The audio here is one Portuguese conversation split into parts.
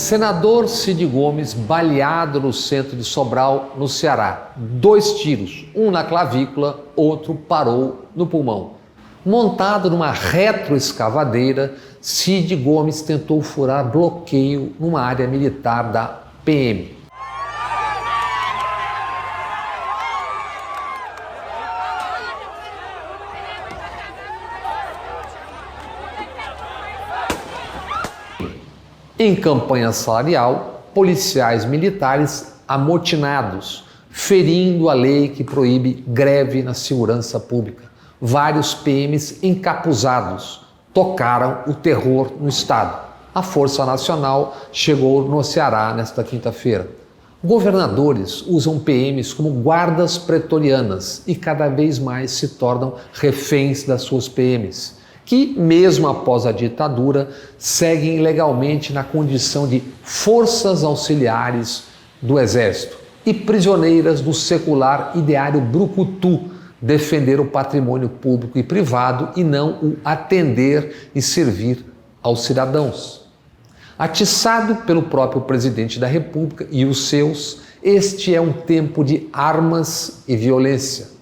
Senador Cid Gomes baleado no centro de Sobral, no Ceará. 2 tiros, um na clavícula, outro parou no pulmão. Montado numa retroescavadeira, Cid Gomes tentou furar bloqueio numa área militar da PM. Em campanha salarial, policiais militares amotinados, ferindo a lei que proíbe greve na segurança pública. Vários PMs encapuzados tocaram o terror no estado. A Força Nacional chegou no Ceará nesta quinta-feira. Governadores usam PMs como guardas pretorianas e cada vez mais se tornam reféns das suas PMs, que, mesmo após a ditadura, seguem legalmente na condição de forças auxiliares do Exército e prisioneiras do secular ideário brucutu, defender o patrimônio público e privado e não o atender e servir aos cidadãos. Atiçado pelo próprio presidente da República e os seus, este é um tempo de armas e violência,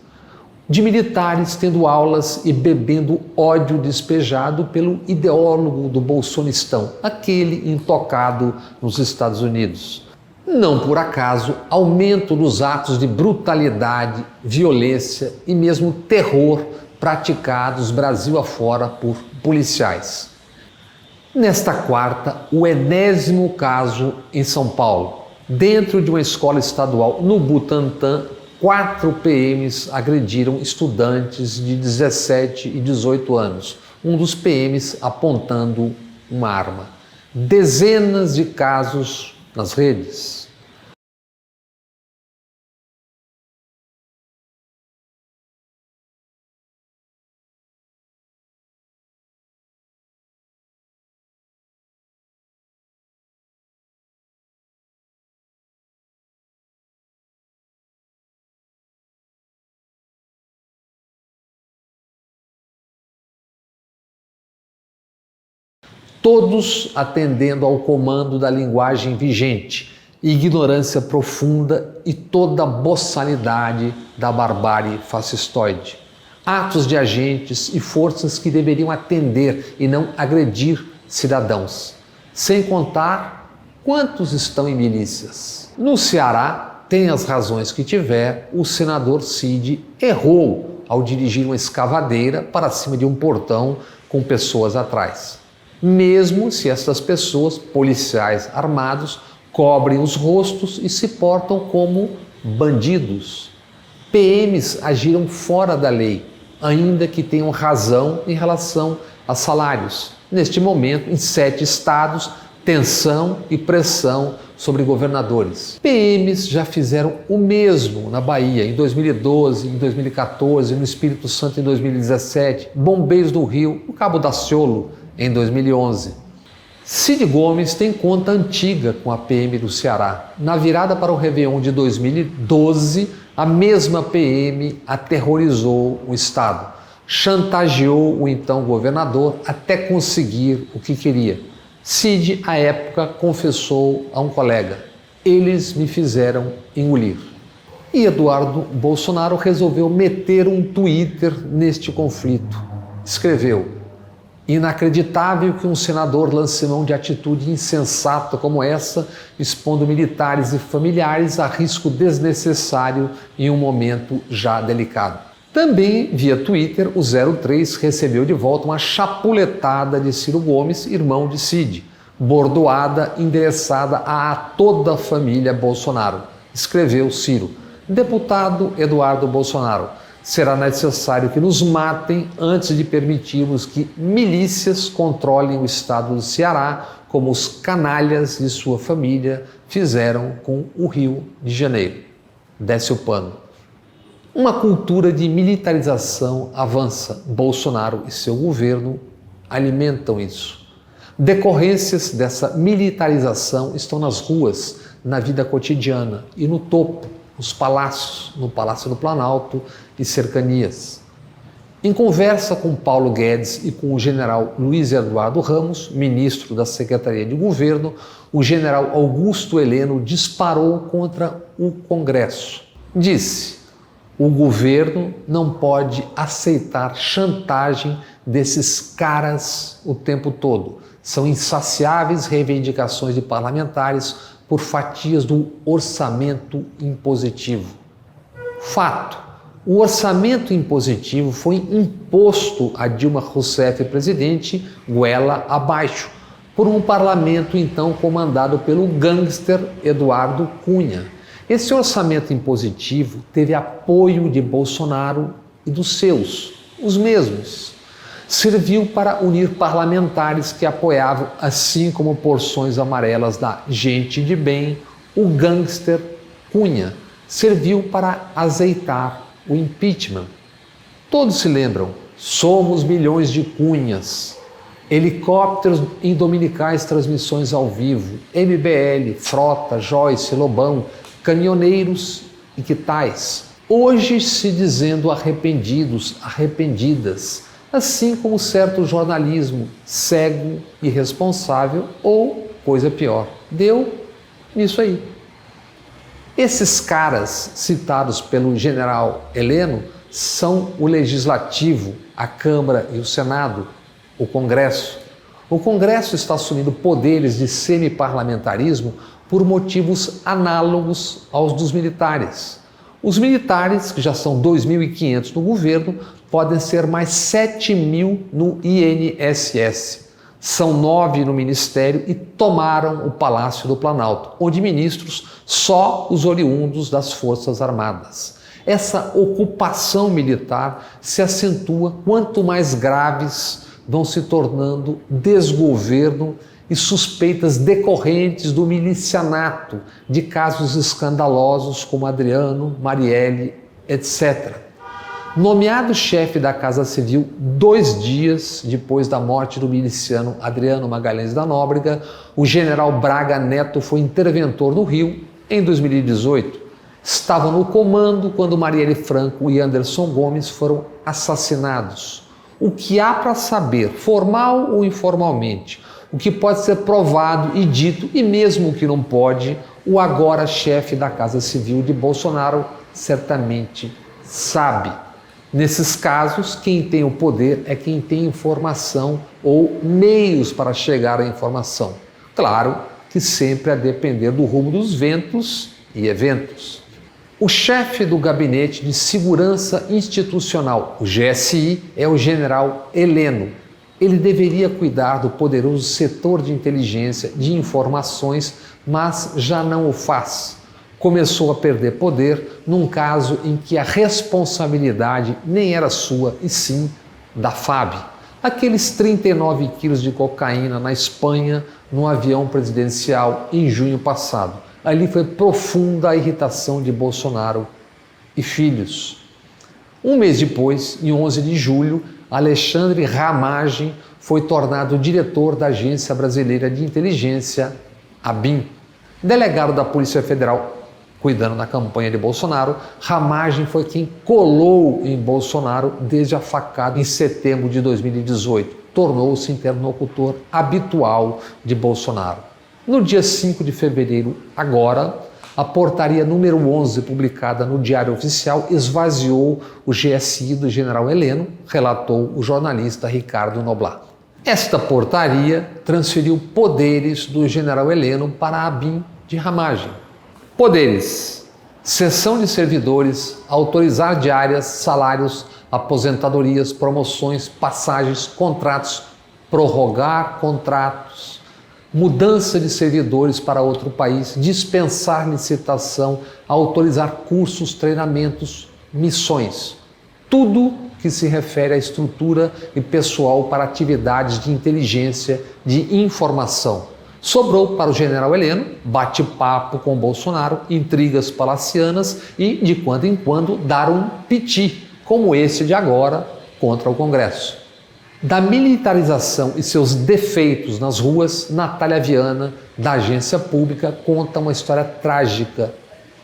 de militares tendo aulas e bebendo ódio despejado pelo ideólogo do bolsonistão, aquele intocado nos Estados Unidos. Não por acaso, aumento dos atos de brutalidade, violência e mesmo terror praticados Brasil afora por policiais. Nesta quarta, o enésimo caso em São Paulo. Dentro de uma escola estadual no Butantã, 4 PMs agrediram estudantes de 17 e 18 anos, um dos PMs apontando uma arma. Dezenas de casos nas redes. Todos atendendo ao comando da linguagem vigente, ignorância profunda e toda a boçalidade da barbárie fascistoide. Atos de agentes e forças que deveriam atender e não agredir cidadãos. Sem contar quantos estão em milícias. No Ceará, tem as razões que tiver, o senador Cid errou ao dirigir uma escavadeira para cima de um portão com pessoas atrás. Mesmo se essas pessoas, policiais armados, cobrem os rostos e se portam como bandidos. PMs agiram fora da lei, ainda que tenham razão em relação a salários. Neste momento, em 7 estados, tensão e pressão sobre governadores. PMs já fizeram o mesmo na Bahia em 2012, em 2014, no Espírito Santo em 2017, bombeiros do Rio, no Cabo Daciolo, em 2011. Cid Gomes tem conta antiga com a PM do Ceará. Na virada para o Réveillon de 2012, a mesma PM aterrorizou o estado, chantageou o então governador até conseguir o que queria. Cid, à época, confessou a um colega: eles me fizeram engolir. E Eduardo Bolsonaro resolveu meter um Twitter neste conflito. Escreveu: inacreditável que um senador lance mão de atitude insensata como essa, expondo militares e familiares a risco desnecessário em um momento já delicado. Também, via Twitter, o 03 recebeu de volta uma chapuletada de Ciro Gomes, irmão de Cid, bordoada endereçada a toda a família Bolsonaro. Escreveu Ciro: deputado Eduardo Bolsonaro, será necessário que nos matem antes de permitirmos que milícias controlem o estado do Ceará, como os canalhas de sua família fizeram com o Rio de Janeiro. Desce o pano. Uma cultura de militarização avança. Bolsonaro e seu governo alimentam isso. Decorrências dessa militarização estão nas ruas, na vida cotidiana e no topo, nos palácios, no Palácio do Planalto e cercanias. Em conversa com Paulo Guedes e com o general Luiz Eduardo Ramos, ministro da Secretaria de Governo, o general Augusto Heleno disparou contra o Congresso. Disse: o governo não pode aceitar chantagem desses caras o tempo todo. São insaciáveis reivindicações de parlamentares por fatias do orçamento impositivo. Fato: o orçamento impositivo foi imposto a Dilma Rousseff, presidente, goela abaixo, por um parlamento então comandado pelo gangster Eduardo Cunha. Esse orçamento impositivo teve apoio de Bolsonaro e dos seus, os mesmos. Serviu para unir parlamentares que apoiavam, assim como porções amarelas da gente de bem, o gangster Cunha. Serviu para azeitar o impeachment. Todos se lembram: somos milhões de Cunhas, helicópteros em dominicais transmissões ao vivo, MBL, Frota, Joyce, Lobão, caminhoneiros e que tais, hoje se dizendo arrependidos, arrependidas, assim como certo jornalismo cego, irresponsável ou, coisa pior, deu nisso aí. Esses caras citados pelo general Heleno são o Legislativo, a Câmara e o Senado, o Congresso. O Congresso está assumindo poderes de semiparlamentarismo por motivos análogos aos dos militares. Os militares, que já são 2.500 no governo, podem ser mais 7.000 no INSS. São 9 no Ministério e tomaram o Palácio do Planalto, onde ministros só os oriundos das Forças Armadas. Essa ocupação militar se acentua quanto mais graves vão se tornando desgoverno e suspeitas decorrentes do milicianato de casos escandalosos como Adriano, Marielle, etc. Nomeado chefe da Casa Civil 2 dias depois da morte do miliciano Adriano Magalhães da Nóbrega, o general Braga Neto foi interventor no Rio em 2018. Estava no comando quando Marielle Franco e Anderson Gomes foram assassinados. O que há para saber, formal ou informalmente, o que pode ser provado e dito, e mesmo o que não pode, o agora chefe da Casa Civil de Bolsonaro certamente sabe. Nesses casos, quem tem o poder é quem tem informação ou meios para chegar à informação. Claro que sempre a depender do rumo dos ventos e eventos. O chefe do Gabinete de Segurança Institucional, o GSI, é o general Heleno. Ele deveria cuidar do poderoso setor de inteligência de informações, mas já não o faz. Começou a perder poder num caso em que a responsabilidade nem era sua, e sim da FAB. Aqueles 39 quilos de cocaína na Espanha, num avião presidencial, em junho passado. Ali foi profunda a irritação de Bolsonaro e filhos. Um mês depois, em 11 de julho, Alexandre Ramagem foi tornado diretor da Agência Brasileira de Inteligência, ABIN. Delegado da Polícia Federal, cuidando da campanha de Bolsonaro, Ramagem foi quem colou em Bolsonaro desde a facada em setembro de 2018. Tornou-se interlocutor habitual de Bolsonaro. No dia 5 de fevereiro, agora, a portaria número 11, publicada no Diário Oficial, esvaziou o GSI do general Heleno, relatou o jornalista Ricardo Noblat. Esta portaria transferiu poderes do general Heleno para a ABIN de Ramagem. Poderes: cessão de servidores, autorizar diárias, salários, aposentadorias, promoções, passagens, contratos, prorrogar contratos, mudança de servidores para outro país, dispensar licitação, autorizar cursos, treinamentos, missões. Tudo que se refere à estrutura e pessoal para atividades de inteligência, de informação. Sobrou para o general Heleno bate-papo com Bolsonaro, intrigas palacianas e, de quando em quando, dar um piti, como esse de agora, contra o Congresso. Da militarização e seus defeitos nas ruas, Natália Viana, da Agência Pública, conta uma história trágica,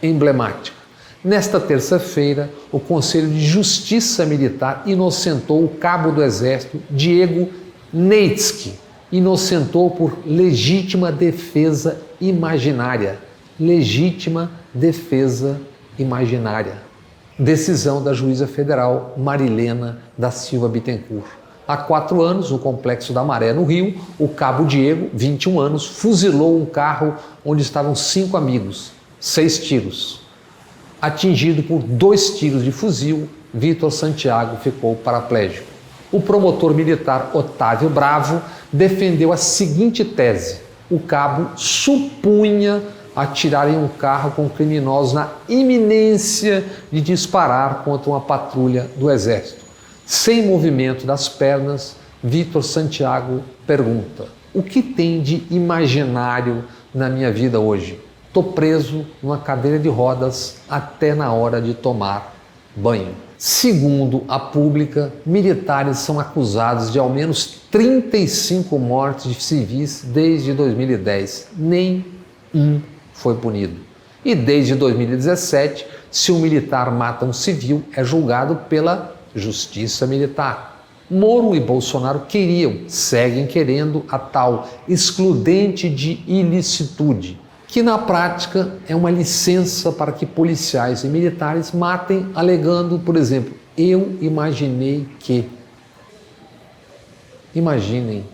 emblemática. Nesta terça-feira, o Conselho de Justiça Militar inocentou o cabo do Exército Diego Neitsky. Inocentou por legítima defesa imaginária. Legítima defesa imaginária. Decisão da juíza federal Marilena da Silva Bittencourt. Há 4 anos, no Complexo da Maré, no Rio, o cabo Diego, 21 anos, fuzilou um carro onde estavam 5 amigos, 6 tiros. Atingido por 2 tiros de fuzil, Vitor Santiago ficou paraplégico. O promotor militar Otávio Bravo defendeu a seguinte tese: o cabo supunha atirar em um carro com criminosos na iminência de disparar contra uma patrulha do Exército. Sem movimento das pernas, Vitor Santiago pergunta: o que tem de imaginário na minha vida hoje? Estou preso numa cadeira de rodas até na hora de tomar banho. Segundo a Pública, militares são acusados de ao menos 35 mortes de civis desde 2010. Nem um foi punido. E desde 2017, se um militar mata um civil, é julgado pela Justiça Militar. Moro e Bolsonaro seguem querendo a tal excludente de ilicitude, que na prática é uma licença para que policiais e militares matem alegando, por exemplo, eu imaginei que. Imaginem